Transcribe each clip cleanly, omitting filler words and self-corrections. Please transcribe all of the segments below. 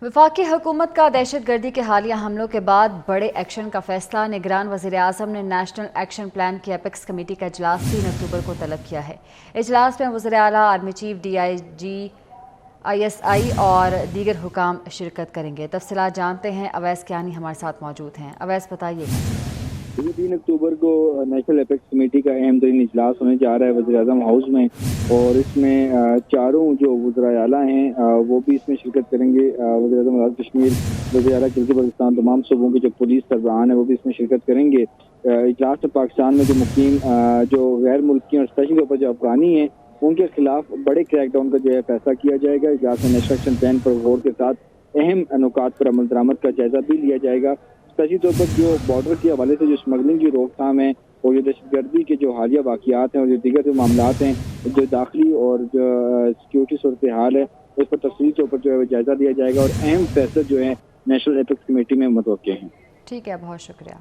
वफाकी हुकूमत का दहशत गर्दी के हालिया हमलों के बाद बड़े एक्शन का फैसला। निगरान वज़ीर आज़म ने नेशनल एक्शन प्लान की एपेक्स कमेटी का इजलास 3 अक्टूबर को तलब किया है। इजलास में वज़ीर आला, आर्मी चीफ, DIG, ISI और दीगर हुकाम शिरकत करेंगे। तफसीलात जानते हैं, अवैस कियानी हमारे साथ मौजूद हैं। अवैस, बताइएगा। 3 अक्टूबर को नेशनल एपेक्स कमेटी का अहम तरीन इजलास होने जा रहा है वज़ीर आज़म हाउस में, और इसमें चारों जो वज़ीर आला हैं वो भी इसमें शिरकत करेंगे। वज़ीर आज़म आज़ाद कश्मीर, वज़ीर आला खिलजी बल्तिस्तान, तमाम सूबों के जो पुलिस सरबराहान है वो भी इसमें शिरकत करेंगे। इजलास में पाकिस्तान में जो मुकीम जो गैर मुल्की और स्पेशल तौर पर जो अफगानी हैं उनके खिलाफ बड़े क्रैकडाउन का जो है फैसला किया जाएगा। इजलास में नेशनल एक्शन प्लान पर गौर के साथ अहम नुकात पर अमल दरामद का जायजा भी लिया जाएगा। स्पेशली तौर पर जो बॉर्डर के हवाले से जो स्मगलिंग की रोकथाम है और जो दहशतगर्दी के जो हालिया वाक़ियात हैं और जो दीगर जो मामलात हैं, जो दाखिली और जो सिक्योरिटी सूरत हाल है, उस पर तफसीली तौर पर जो है जायजा लिया जाएगा और अहम फैसले जो है नेशनल एपेक्स कमेटी में मुतवक्के हैं। ठीक है, बहुत शुक्रिया।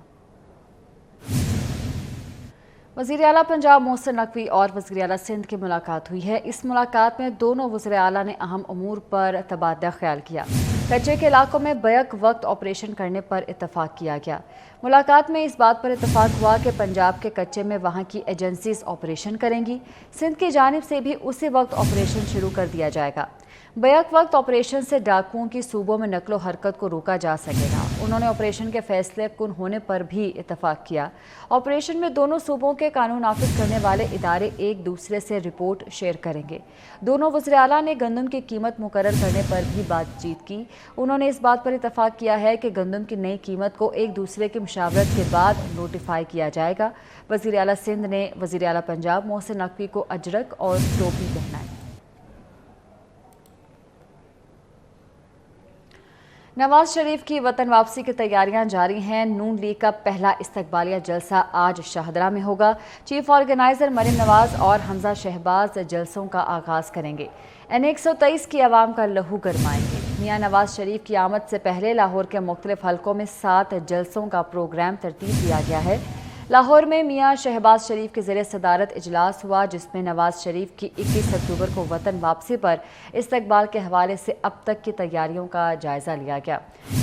वज़ीर आला पंजाब मोहसिन नकवी और वज़ीर आला सिंध की मुलाकात हुई है। इस मुलाकात में दोनों वज़ीर आला ने अहम अमूर पर तबादला ख्याल किया। कच्चे के इलाकों में बैक वक्त ऑपरेशन करने पर इत्तफाक किया गया। मुलाकात में इस बात पर इत्तफाक हुआ कि पंजाब के कच्चे में वहाँ की एजेंसीज ऑपरेशन करेंगी। सिंध की जानिब से भी उसी वक्त ऑपरेशन शुरू कर दिया जाएगा। बैक वक्त ऑपरेशन से डाकुओं की सूबों में नकलो हरकत को रोका जा सकेगा। उन्होंने ऑपरेशन के फैसले कुन होने पर भी इत्तफाक किया। ऑपरेशन में दोनों सूबों के कानून नाफिज करने वाले इदारे एक दूसरे से रिपोर्ट शेयर करेंगे। दोनों वज़ीर आला ने गंदम की कीमत मुकर्रर करने पर भी बातचीत की। उन्होंने इस बात पर इत्तफाक किया है कि गंदम की नई कीमत को एक दूसरे की मुशावरत के बाद नोटिफाई किया जाएगा। वज़ीर आला सिंध ने वज़ीर आला पंजाब मोहसिन नकवी को अजरक और टोपी पहनाई। नवाज शरीफ की वतन वापसी की तैयारियां जारी हैं। नून लीग का पहला इस्तकबालिया जलसा आज शाहदरा में होगा। चीफ ऑर्गेनाइजर मरीम नवाज और हमजा शहबाज जलसों का आगाज करेंगे। N123 की आवाम का लहू गरमाएंगे। मियां नवाज शरीफ की आमद से पहले लाहौर के मुख्तलिफ हलकों में 7 जलसों का प्रोग्राम तरतीब दिया गया है। लाहौर में मियां शहबाज शरीफ के ज़रिए सदारत इजलास हुआ, जिसमें नवाज शरीफ की 21 अक्टूबर को वतन वापसी पर इस्तकबाल के हवाले से अब तक की तैयारियों का जायज़ा लिया गया।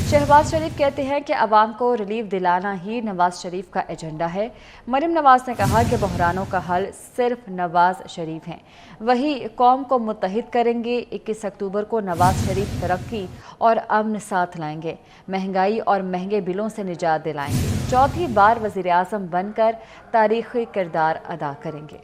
शहबाज शरीफ कहते हैं कि अवाम को रिलीफ दिलाना ही नवाज शरीफ का एजेंडा है। मरीम नवाज ने कहा कि बहरानों का हल सिर्फ नवाज शरीफ हैं, वही कौम को मुत्तहिद करेंगे। 21 अक्टूबर को नवाज शरीफ तरक्की और अमन साथ लाएंगे, महंगाई और महंगे बिलों से निजात दिलाएंगे, चौथी बार वज़ीर आज़म बनकर तारीखी किरदार अदा करेंगे।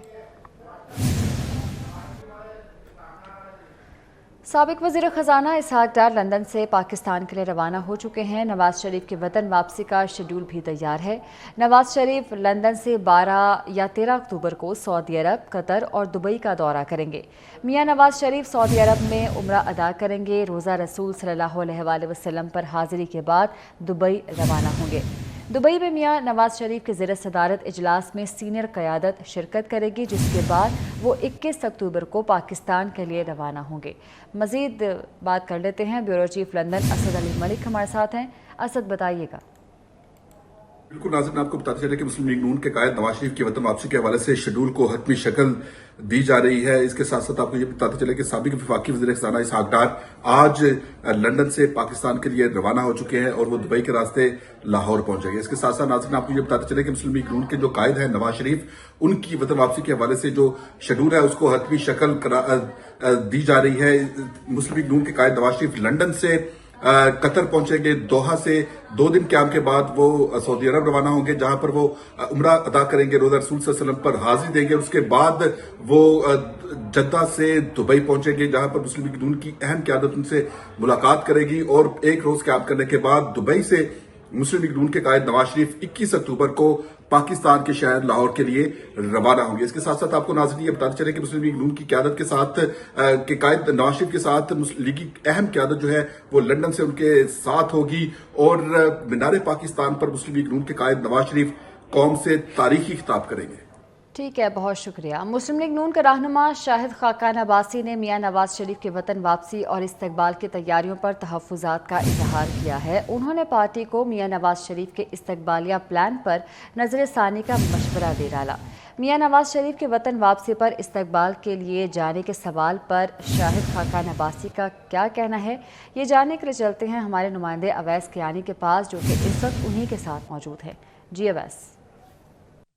साबिक वज़ीर ख़जाना इसहाक डार लंदन से पाकिस्तान के लिए रवाना हो चुके हैं। नवाज शरीफ की वतन वापसी का शेड्यूल भी तैयार है। नवाज शरीफ लंदन से 12 या 13 अक्टूबर को सऊदी अरब, कतर और दुबई का दौरा करेंगे। मियां नवाज शरीफ सऊदी अरब में उम्रा अदा करेंगे। रोज़ा रसूल सल्लल्लाहु अलैहि वसल्लम पर हाजिरी के बाद दुबई रवाना होंगे। दुबई में मियां नवाज शरीफ के ज़रिए सदारत इजलास में सीनियर क़यादत शिरकत करेगी, जिसके बाद वो 21 अक्टूबर को पाकिस्तान के लिए रवाना होंगे। मज़ीद बात कर लेते हैं। Bureau chief London Asad Ali Malik हमारे साथ हैं। असद, बताइएगा। बिल्कुल नाज़रीन, आपको बताते चले कि मुस्लिम लीग नून के कायद नवाज शरीफ की वतन वापसी के हवाले से शेड्यूल को हतमी शक्ल दी जा रही है। इसके साथ साथ आपको ये बताते चले कि साबिक वफाकी वज़ीर ख़ज़ाना इसहाक डार आज लंदन से पाकिस्तान के लिए रवाना हो चुके हैं और वो दुबई के रास्ते लाहौर पहुंचेंगे। इसके साथ साथ नाज़रीन आपको ये बताते चले कि मुस्लिम लीग नून के जो कायद हैं नवाज शरीफ, उनकी वतन वापसी के हवाले से जो शेड्यूल है उसको हतमी शक्ल दी जा रही है। मुस्लिम लीग नून के कायद नवाज शरीफ लंदन से कतर पहुंचेंगे। दोहा से 2 दिन क्याम के बाद वो सऊदी अरब रवाना होंगे, जहां पर वो उम्रा अदा करेंगे, रोज़ा रसूल सल्लल्लाहु अलैहि वसल्लम पर हाजिरी देंगे। उसके बाद वो जद्दा से दुबई पहुंचेंगे, जहां पर मुस्लिम लीग नून की अहम क़यादत उनसे मुलाकात करेगी और एक रोज क्याम करने के बाद दुबई से मुस्लिम लीग नून के कायद नवाज शरीफ 21 अक्टूबर को पाकिस्तान के शहर लाहौर के लिए रवाना होंगे। इसके साथ साथ आपको नाज़रीन ये बताते चले कि मुस्लिम लीग नून की क़यादत के साथ के कायद नवाज शरीफ के साथ लीगी अहम क़यादत जो है वो लंदन से उनके साथ होगी और मीनार पाकिस्तान पर मुस्लिम लीग नून के कायद नवाज शरीफ कौम से तारीखी खिताब करेंगे। ठीक है, बहुत शुक्रिया। मुस्लिम लीग नून के रहनुमा शाहिद खाकान अब्बासी ने मियां नवाज शरीफ की वतन वापसी और इस्तकबाल की तैयारियों पर तहफ़्फ़ुज़ात का इजहार किया है। उन्होंने पार्टी को मियां नवाज शरीफ के इस्तकबालिया प्लान पर नज़र सानी का मशवरा दे डाला। मियां नवाज शरीफ के वतन वापसी पर इस्तकबाल के लिए जाने के सवाल पर शाहिद खाकान अब्बासी का क्या कहना है, ये जानने के लिए चलते हैं हमारे नुमाइंदे अवैस कियानी के पास, जो कि इस वक्त उन्हीं के साथ मौजूद है। जी अवैस।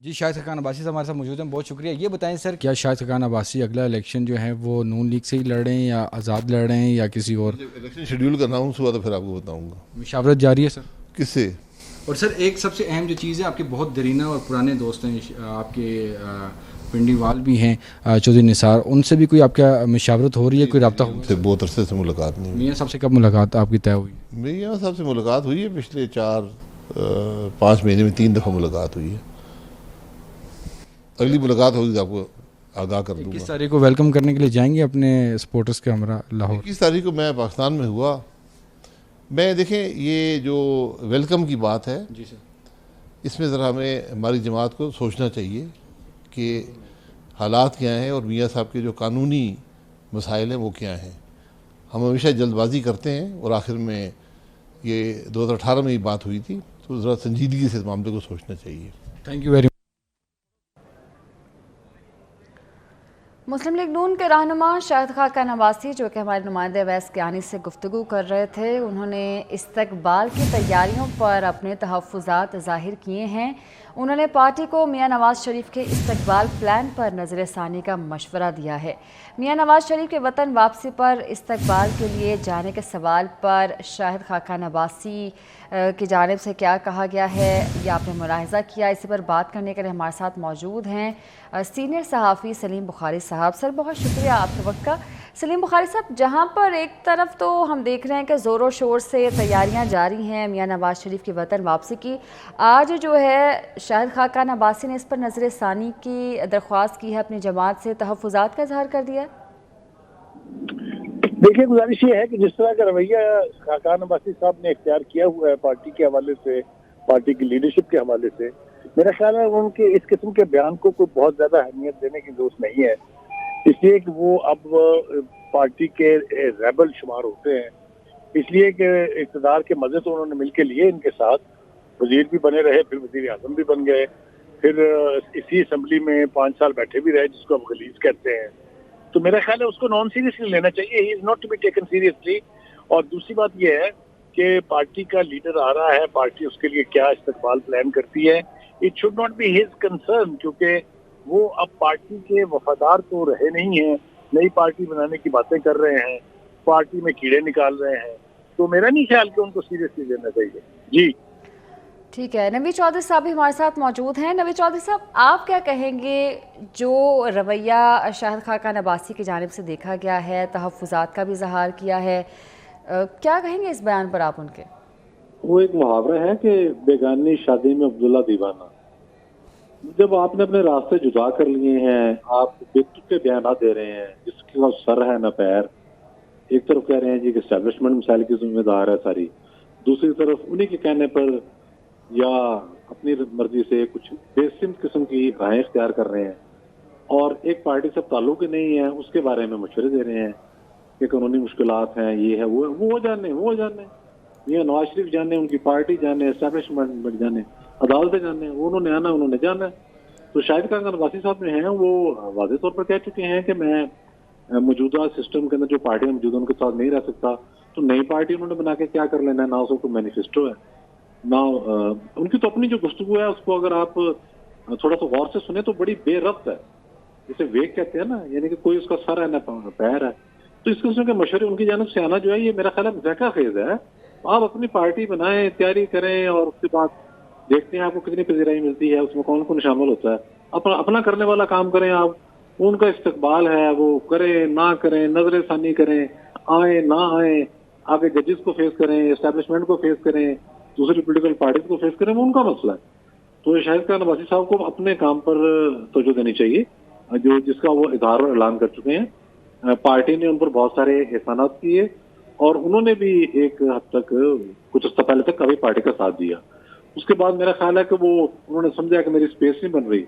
जी, शाहिद खाकान अब्बासी साहब हमारे साथ मौजूद हैं, बहुत शुक्रिया। ये बताएं सर, क्या शाहिद खाकान अब्बासी अगला इलेक्शन जो है वो नून लीग से ही लड़ रहे हैं या आज़ाद लड़ रहे हैं या किसी और? इलेक्शन शेड्यूल करना हूँ सुबह, तो फिर आपको बताऊंगा। मुशावरत जारी है सर? किससे? और सर एक सबसे अहम जो चीज़ है, आपके बहुत दरीना और पुराने दोस्त हैं, आपके पिंडीवाल भी हैं चौधरी निसार, उनसे भी कोई आपका मुशावरत हो रही है, कोई रब्ता हुआ? से बहुत अरसे से मुलाकात नहीं हुई। मियाँ साहब से कब मुलाकात आपकी तय हुई? मियाँ साहब से मुलाकात हुई है पिछले 4-5 महीने में 3 दफ़ा मुलाकात हुई है। अगली मुलाकात होगी तो आपको आगाह कर दूंगा। 21 तारीख को वेलकम करने के लिए जाएंगे अपने सपोर्टर्स के हमरा लाहौर? 21 तारीख को मैं पाकिस्तान में हुआ। मैं देखें, ये जो वेलकम की बात है, जी सर, इसमें ज़रा हमें हमारी जमात को सोचना चाहिए कि हालात क्या हैं और मियाँ साहब के जो कानूनी मसाइल हैं वो क्या हैं। हम हमेशा जल्दबाजी करते हैं और आखिर में ये 2018 में ही बात हुई थी, तो ज़रा संजीदगी से इस मामले को सोचना चाहिए। Thank you very much. Muslim League N के रहनुमा शाहिद खाकान अब्बासी, जो कि हमारे नुमाइंदे अवैस कियानी से गुफ्तगू कर रहे थे, उन्होंने इस्तकबाल की तैयारियों पर अपने तहफ़्फ़ुज़ात ज़ाहिर किए हैं। उन्होंने पार्टी को मियां नवाज शरीफ के इस्तकबाल प्लान पर नज़र सानी का मशवरा दिया है। मियां नवाज शरीफ के वतन वापसी पर इस्तकबाल के लिए जाने के सवाल पर शाहिद खाकान अब्बासी की जानिब से क्या कहा गया है, ये आपने मुलाहिज़ा किया। इसी पर बात करने के लिए हमारे साथ मौजूद हैं सीनियर सहाफ़ी सलीम बुखारी साहब। सर बहुत शुक्रिया आपके वक्त का। सलीम बुखारी साहब, जहां पर एक तरफ तो हम देख रहे हैं कि ज़ोरों शोर से तैयारियां जारी हैं मियां नवाज शरीफ की वतन वापसी की, आज जो है शाहिद खाकान अब्बासी ने इस पर नज़र सानी की दरख्वास्त की है, अपनी जमात से तहफ़्फ़ुज़ात का इजहार कर दिया है। देखिए, गुजारिश ये है कि जिस तरह का रवैया खाकान अब्बासी साहब ने इख्तियार किया हुआ है पार्टी के हवाले से, पार्टी की लीडरशिप के हवाले से, मेरा ख्याल है उनके इस किस्म के बयान को कोई बहुत ज्यादा अहमियत देने की जरूरत नहीं है, इसलिए कि वो अब पार्टी के रेबल शुमार होते हैं। इसलिए कि इक़्तिदार के मजे तो उन्होंने मिलकर लिए, इनके साथ वजीर भी बने रहे, फिर वजीर आज़म भी बन गए, फिर इसी असम्बली में 5 साल बैठे भी रहे, जिसको हम गलीज कहते हैं। तो मेरा ख्याल है उसको नॉन सीरियसली लेना चाहिए, he is not to be taken seriously. और दूसरी बात यह है कि पार्टी का लीडर आ रहा है, पार्टी उसके लिए क्या इस्तकबाल प्लान करती है, it should not be his concern, क्योंकि वो अब पार्टी के वफादार तो रहे नहीं हैं, नई पार्टी बनाने की बातें कर रहे हैं, पार्टी में कीड़े निकाल रहे हैं, तो मेरा नहीं ख्याल कि उनको सीरियसली लेना चाहिए। जी ठीक है, नवी चौधरी साहब भी हमारे साथ मौजूद हैं। नवी चौधरी साहब, आप क्या कहेंगे, जो रवैया शाहिद खाकान अब्बासी की जानिब से देखा गया है, तहफ़्फ़ुज़ात का भी इज़हार किया है, क्या कहेंगे इस बयान पर आप उनके? वो एक मुहावरा है कि बेगानी शादी में अब्दुल्ला दीवाना। जब आपने अपने रास्ते जुदा कर लिए हैं, आप बेतुके बयान दे रहे हैं जिसके पास सर है न पैर। एक तरफ कह रहे हैं जी कि एस्टैब्लिशमेंट मिसाइल की जिम्मेदार है सारी, दूसरी तरफ उन्हीं के कहने पर या अपनी मर्जी से कुछ बेसिम किस्म की राहें इख्तियार कर रहे हैं, और एक पार्टी से ताल्लुक ही नहीं है उसके बारे में मशवरे दे रहे हैं कि कानूनी मुश्किलात हैं, ये है वो जाने ये नवाज शरीफ जाने, उनकी पार्टी जाने, एस्टैब्लिशमेंट जाने, अदालतें जाने, उन्होंने आना उन्होंने जाना। तो शाहिद खाकान अब्बासी साहब जो हैं वो वाज़ेह तौर पर कह चुके हैं कि मैं मौजूदा सिस्टम के अंदर जो पार्टियां मौजूद उनके साथ नहीं रह सकता, तो नई पार्टी उन्होंने बना के क्या कर लेना है, ना उसको मैनिफेस्टो है ना उनकी तो अपनी जो गुफ्तगू है उसको अगर आप थोड़ा सा गौर से सुने तो बड़ी बेरब्त है, जिसे वेग कहते हैं ना, यानी कि कोई उसका सर है ना पैर है। तो इस किस्म के मशवरे उनकी जानिब से आना जो है ये मेरा ख्याल है मज़ाक़ा खेज है। आप अपनी पार्टी बनाएं, तैयारी करें और उसके बाद देखते हैं आपको कितनी पजीराई मिलती है, उसमें कौन कौन शामिल होता है, अपना करने वाला काम करें आप। उनका इस्तकबाल है वो करें ना करें, नजर सानी करें, आए ना आए, आगे जजेस को फेस करें, एस्टैब्लिशमेंट को फेस करें, दूसरी पॉलिटिकल पार्टीज को फेस करें, वो उनका मसला है। तो शाहिद खाकान अब्बासी साहब को अपने काम पर तवज्जो देनी चाहिए, जो जिसका वो इज़हार और ऐलान कर चुके हैं। पार्टी ने उन पर बहुत सारे एहसानात किए और उन्होंने भी एक हद तक कुछ हफ्ता पहले तक कभी पार्टी का साथ दिया। उसके बाद मेरा ख्याल है कि वो उन्होंने समझा कि मेरी स्पेस नहीं बन रही,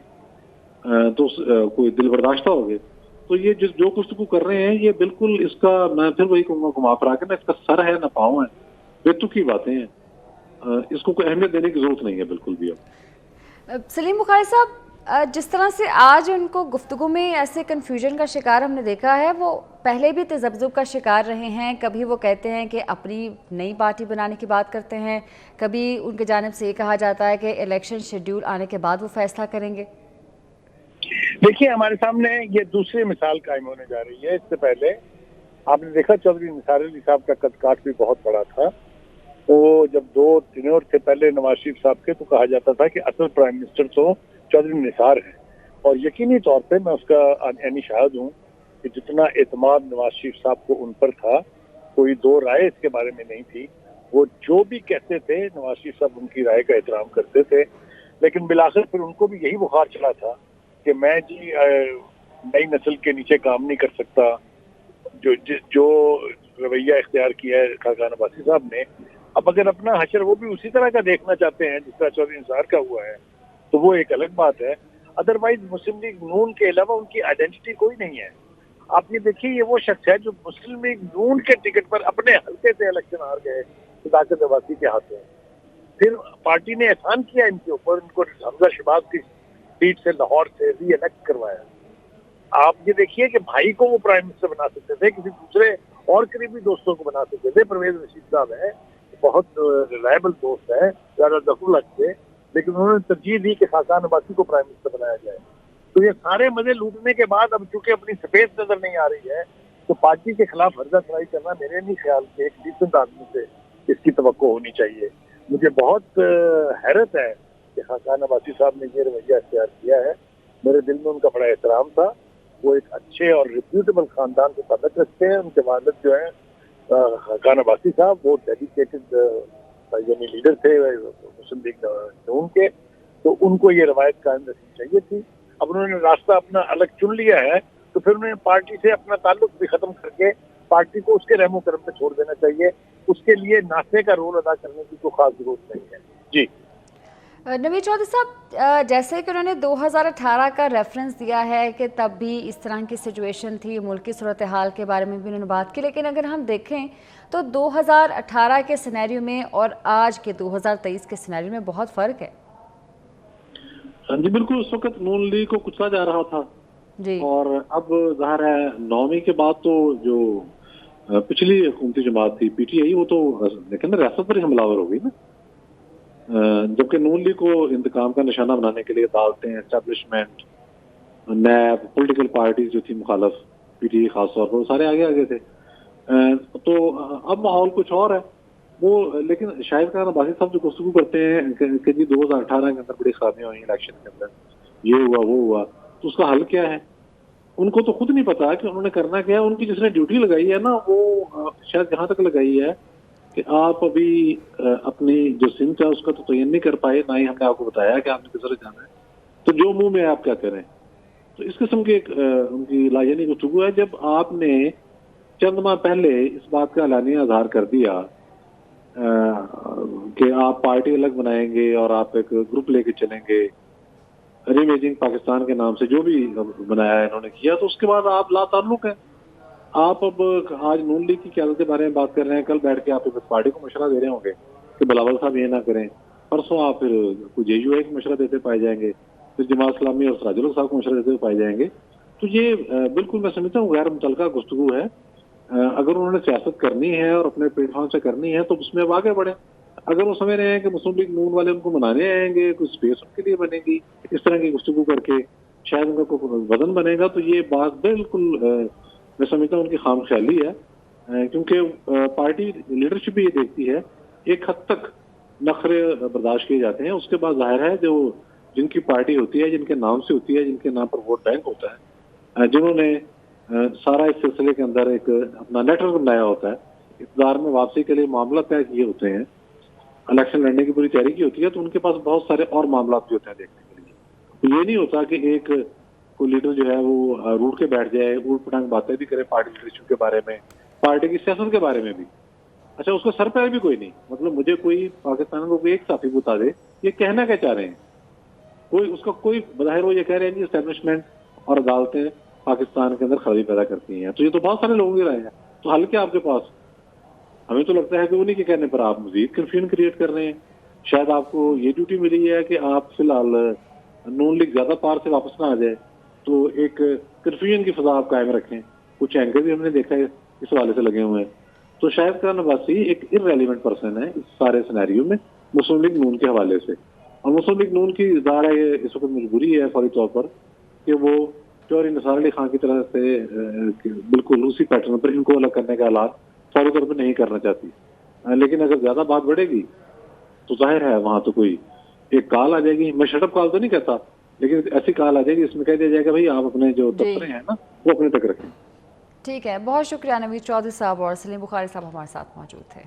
تو کوई दिल बर्दाश्त हो गए। तो ये जो गुफ्तगू कर रहे हैं ये बिल्कुल इसका, मैं फिर वही कहूँगा घुमा फिरा के ना, इसका सर है ना पाँव है, बेतुकी बातें हैं। इसको कोई अहमियत देने की जरूरत नहीं है बिल्कुल भी अब। सलीम बुखारी साहब, जिस तरह से आज उनको गुफ्तगू में ऐसे कन्फ्यूजन का शिकार हमने देखा है, वो पहले भी तजब्जुब का शिकार रहे हैं। कभी वो कहते हैं कि अपनी नई पार्टी बनाने की बात करते हैं, कभी उनकी जानिब से ये कहा जाता है कि इलेक्शन शेड्यूल आने के बाद वो फैसला करेंगे। देखिए, हमारे सामने ये दूसरी मिसाल कायम होने जा रही है। इससे पहले आपने देखा चौधरी निसार अली साहब का कदकाठ भी बहुत बड़ा था। वो जब 2 टेन्योर थे पहले नवाज शरीफ साहब के, तो कहा जाता था कि असल प्राइम मिनिस्टर तो चौधरी निसार है। और यकीनी तौर पे मैं उसका यानी शाहिद हूँ कि जितना एतमाद नवाज शरीफ साहब को उन पर था, कोई दो राय इसके बारे में नहीं थी। वो जो भी कहते थे नवाज शरीफ साहब उनकी राय का एहतराम करते थे। लेकिन बिलाखिर फिर उनको भी यही बुखार चला था कि मैं जी नई नस्ल के नीचे काम नहीं कर सकता। जो रवैया इख्तियार किया है खाकान अब्बासी साहब ने, अब अगर अपना हशर वो भी उसी तरह का देखना चाहते हैं जिस तरह चौधरी निसार का हुआ है, तो वो एक अलग बात है। अदरवाइज मुस्लिम लीग नून के अलावा उनकी आइडेंटिटी कोई नहीं है। आप ये देखिए, ये वो शख्स है जो मुस्लिम लीग नून के टिकट पर अपने हल्के से इलेक्शन हार गए सदाकत अब्बासी के हाथों। फिर पार्टी ने एहसान किया इनके ऊपर, इनको हमजा शहबाज की सीट से लाहौर से री इलेक्ट करवाया। आप ये देखिए कि भाई को वो प्राइम मिनिस्टर बना सकते थे, किसी दूसरे और करीबी दोस्तों को बना सकते थे। परवेज रशीद साहब है, बहुत रिलायबल दोस्त है, ज्यादा दखल से, लेकिन उन्होंने तरजीह दी कि खाकान अब्बासी को प्राइम मिनिस्टर बनाया जाए। तो ये सारे मजे लूटने के बाद अब चूंकि अपनी सफेद नजर नहीं आ रही है, तो पार्टी के खिलाफ हर्जा सराई करना मेरे नहीं ख्याल के एक डिसेंट आदमी से इसकी तवक्को होनी चाहिए। मुझे बहुत हैरत है कि खाकान अब्बासी साहब ने ये रवैया इख्तियार किया है। मेरे दिल में उनका बड़ा एहतराम था। वो एक अच्छे और रिप्यूटेबल खानदान से ताल्लुक रखते हैं। उनके वालिद जो है खाकान अब्बासी साहब, वो डेडिकेटेड यानी लीडर थे मुस्लिम लीग नून के, तो उनको ये रवायत कायम रखनी चाहिए थी। अब उन्होंने रास्ता अपना अलग चुन लिया है, तो फिर उन्हें पार्टी से अपना ताल्लुक भी खत्म करके पार्टी को उसके रहमो करम पे छोड़ देना चाहिए। उसके लिए नासे का रोल अदा करने की कोई खास जरूरत नहीं है। जी नवीद चौधरी साहब, जैसे कि उन्होंने 2018 का रेफरेंस दिया है कि तब भी इस तरह की सिचुएशन थी, मुल्क की सूरत हाल के बारे में भी उन्होंने बात की, लेकिन अगर हम देखें तो 2018 के सिनेरियो में और आज के 2023 के सिनेरियो में बहुत फ़र्क है। हाँ जी बिल्कुल, उस वक्त नून लीग को कुचला जा रहा था जी, और अब ज़ाहिर है 9वीं के बाद तो जो पिछली हुकूमती जमात थी पीटीआई, वो तो लेकिन रियासत पर ही हमलावर हो गई ना। जबकि नून लीग को इंतकाम का निशाना बनाने के लिए दावतें, एस्टेब्लिशमेंट, नैब, पॉलिटिकल पार्टीज जो थी मुखालफ पीटीआई खास तौर पर, वो सारे आगे थे। तो अब माहौल कुछ और है वो। लेकिन शाहिद खान अब्बासी साहब जो गुफ्तगू करते हैं कि जी 2018 के अंदर बड़ी खराबियां हुई इलेक्शन के अंदर, ये हुआ वो हुआ, तो उसका हल क्या है? उनको तो खुद नहीं पता कि उन्होंने करना क्या है। उनकी जिसने ड्यूटी लगाई है ना, वो शायद जहां तक लगाई है कि आप अभी अपनी जो सिमत है उसका तो तयन नहीं कर पाए, ना ही हमने आपको बताया कि आपने किस तरह जाना है, तो जो मुंह में आप क्या करें। तो इस किस्म की एक उनकी लाजनी गुफ्तगू है। जब आपने चंद माह पहले इस बात का एलानिया इजहार कर दिया कि आप पार्टी अलग बनाएंगे और आप एक ग्रुप लेके चलेंगे, रीमेजिंग पाकिस्तान के नाम से जो भी बनाया है इन्होंने किया, तो उसके बाद आप लाताल्लुक हैं। आप अब आज नून लीग की क़यादत के बारे में बात कर रहे हैं, कल बैठ के आप इस पार्टी को मशवरा दे रहे होंगे कि बिलावल साहब ये ना करें, परसों आप फिर कुछ जेयूआई को मशवरा देते पाए जाएंगे, फिर जमात इस्लामी और सराजुल साहब को मशवरा देते हुए पाए जाएंगे। तो ये बिल्कुल मैं समझता हूँ गैर मुतल्लका गुफ्तगू है। अगर उन्होंने सियासत करनी है और अपने प्लेटफॉर्म से करनी है तो उसमें आगे बढ़े। अगर वो समझ रहे हैं कि मुस्लिम लीग नून वाले उनको मनाने आएंगे, कुछ स्पेस उनके लिए बनेगी, इस तरह की गुफ्तगू करके शायद उनका कोई वजन बनेगा, तो ये बात बिल्कुल मैं समझता हूँ उनकी खाम ख्याली है। क्योंकि पार्टी लीडरशिप भी ये देखती है, एक हद तक नखरे बर्दाश्त किए जाते हैं, उसके बाद जाहिर है जो जिनकी पार्टी होती है, जिनके नाम से होती है, जिनके नाम पर वोट बैंक होता है, जिन्होंने सारा इस सिलसिले के अंदर एक अपना नेटवर्क बनाया होता है, इक़्तिदार में वापसी के लिए मामला तय किए होते हैं, इलेक्शन लड़ने की पूरी तैयारी की होती है, तो उनके पास बहुत सारे और मामला भी होते हैं देखने के लिए। तो ये नहीं होता कि एक कोई लीडर जो है वो रूट के बैठ जाए, ऊट पटांग बातें भी करे पार्टी लीडरशिप के बारे में, पार्टी की सियासत के बारे में भी। अच्छा, उसका सर पैर भी कोई नहीं, मतलब मुझे कोई पाकिस्तान को कोई एक साथी बता दे ये कहना क्या चाह रहे हैं। कोई बज़ाहिर वो ये कह रहे हैं कि एस्टेब्लिशमेंट और अदालतें पाकिस्तान के अंदर खराबी पैदा करती हैं, तो ये तो बहुत सारे लोगों की राय है। तो हल क्या आपके पास? हमें तो लगता है कि उन्हीं के कहने पर आप मजीद कंफ्यूजन क्रिएट कर रहे हैं। शायद आपको ये ड्यूटी मिली है कि आप फिलहाल नून लीग ज्यादा पार से वापस ना आ जाए, तो एक कंफ्यूजन की फजा आप कायम रखें। कुछ एंकर भी हमने देखा है इस हवाले से लगे हुए हैं। तो शायद खान अब्बासी एक इररेलेवेंट पर्सन है इस सारे सिनेरियो में मुस्लिम लीग नून के हवाले से। और मुस्लिम लीग नून की ज़ाहिर है ये इस वक्त मजबूरी है फौरी तौर पर कि वो चौधरी निसार अली खान की तरह से बिल्कुल उसी पैटर्न पर इनको अलग करने का हालात फौरी तौर पर नहीं करना चाहती। लेकिन अगर ज्यादा बात बढ़ेगी तो जाहिर है वहां तो कोई एक कॉल आ जाएगी। मैं शटअप कॉल तो नहीं कहता, लेकिन ऐसी कॉल आ जाएगी इसमें कह दिया जाएगा भाई आप अपने जो दफ्तर हैं ना वो अपने तक रखें। ठीक है, बहुत शुक्रिया नवीद चौधरी साहब और सलीम बुखारी साहब हमारे साथ मौजूद थे।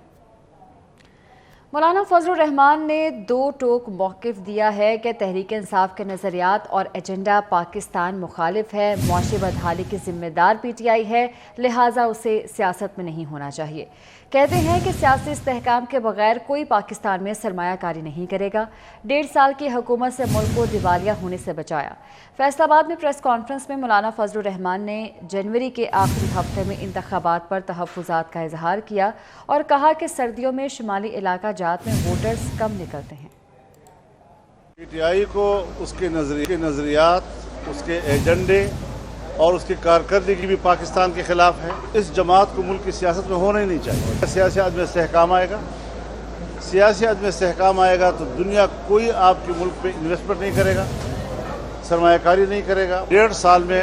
मौलाना फजलुर रहमान ने दो टोक मौक़िफ़ दिया है कि तहरीक इंसाफ के नज़रियात और एजेंडा पाकिस्तान मुखालिफ है, मुआशी बदहाली की जिम्मेदार PTI है, लिहाजा उसे सियासत में नहीं होना चाहिए। कहते हैं कि सियासी इस्तेहकाम के बगैर कोई पाकिस्तान में सरमायाकारी नहीं करेगा। 1.5 साल की हुकूमत से मुल्क को दिवालिया होने से बचाया। फैसलाबाद में प्रेस कॉन्फ्रेंस में मौलाना फजलुर रहमान ने जनवरी के आखिरी हफ्ते में इंतखाबात पर तहफ़्फ़ुज़ात का इजहार किया और कहा कि सर्दियों में शुमाली इलाका जात में वोटर्स कम निकलते हैं। PTI को उसके नज़रियात, उसके एजेंडे और उसकी कारकर्दगी भी पाकिस्तान के खिलाफ है। इस जमात को मुल्क की सियासत में होना ही नहीं चाहिए। सियासी आदमी इस्तेहकाम आएगा, सियासी आदमी इस्तेहकाम आएगा तो दुनिया कोई आपके मुल्क पे इन्वेस्टमेंट नहीं करेगा, सरमायाकारी नहीं करेगा। 1.5 साल में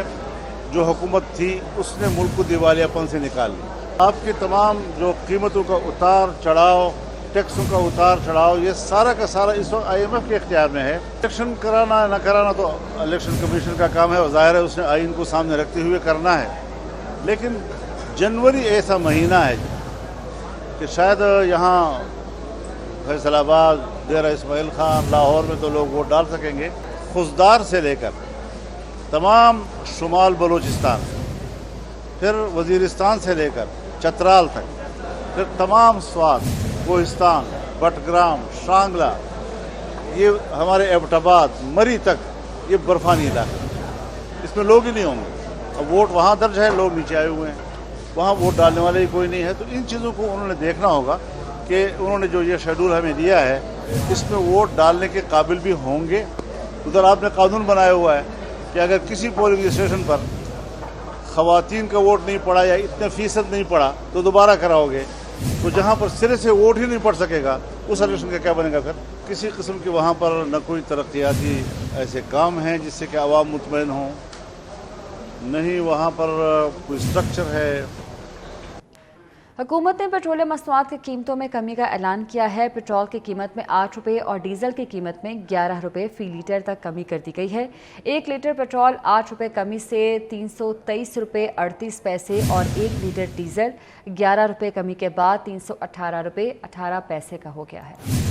जो हुकूमत थी उसने मुल्क को दिवालियापन से निकाल लिया। आपकी तमाम जो कीमतों का उतार चढ़ाव, टैक्सों का उतार चढ़ाव, ये सारा का सारा इस वक्त IMF के इख्तियार में है। इलेक्शन कराना न कराना तो इलेक्शन कमीशन का काम है और ज़ाहिर है उसने आइन को सामने रखते हुए करना है। लेकिन जनवरी ऐसा महीना है कि शायद यहाँ फैसलाबाद, डेरा इस्माइल खान, लाहौर में तो लोग वोट डाल सकेंगे। खुजदार से लेकर तमाम शुमाल बलूचिस्तान, फिर वजीरिस्तान से लेकर चतराल तक, फिर तमाम स्वात, कोहिस्तान, बटग्राम, शांगला, ये हमारे एबटाबाद, मरी तक, ये बर्फानी इलाका, इसमें लोग ही नहीं होंगे। अब वोट वहाँ दर्ज है, लोग नीचे आए हुए हैं, वहाँ वोट डालने वाले ही कोई नहीं है। तो इन चीज़ों को उन्होंने देखना होगा कि उन्होंने जो ये शेड्यूल हमें दिया है इसमें वोट डालने के काबिल भी होंगे। उधर आपने कानून बनाया हुआ है कि अगर किसी पोलिंग स्टेशन पर ख़वातीन का वोट नहीं पड़ा या इतने फ़ीसद नहीं पड़ा तो दोबारा कराओगे। तो जहाँ पर सिरे से वोट ही नहीं पड़ सकेगा उस इलेक्शन का क्या बनेगा? फिर किसी किस्म के वहाँ पर न कोई तरक्याती ऐसे काम हैं जिससे कि आवाम मुतमईन हों, नहीं वहाँ पर कोई स्ट्रक्चर है। हुकूमत ने पेट्रोलियम मसनूआत की कीमतों में कमी का ऐलान किया है। पेट्रोल की कीमत में 8 रुपये और डीजल की कीमत में 11 रुपये फ़ी लीटर तक कमी कर दी गई है। 1 लीटर पेट्रोल 8 रुपये कमी से 323 रुपये 38 पैसे और 1 लीटर डीजल 11 रुपये कमी के बाद 318 रुपये 18 पैसे का हो गया है।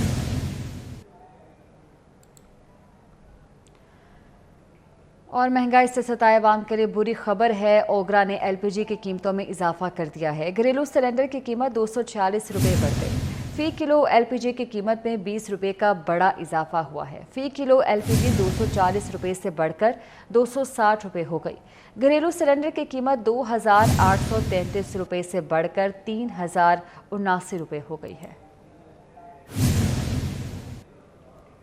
और महंगाई से सताए अवाम के लिए बुरी खबर है। ओगरा ने LPG की कीमतों में इजाफा कर दिया है। घरेलू सिलेंडर की कीमत 246 रुपये बढ़ गई। फ़ी किलो LPG की कीमत में 20 रुपये का बड़ा इजाफा हुआ है। फ़ी किलो LPG 240 रुपये से बढ़कर 260 रुपये हो गई। घरेलू सिलेंडर की कीमत 2,833 रुपये से बढ़कर 3,079 रुपये हो गई है।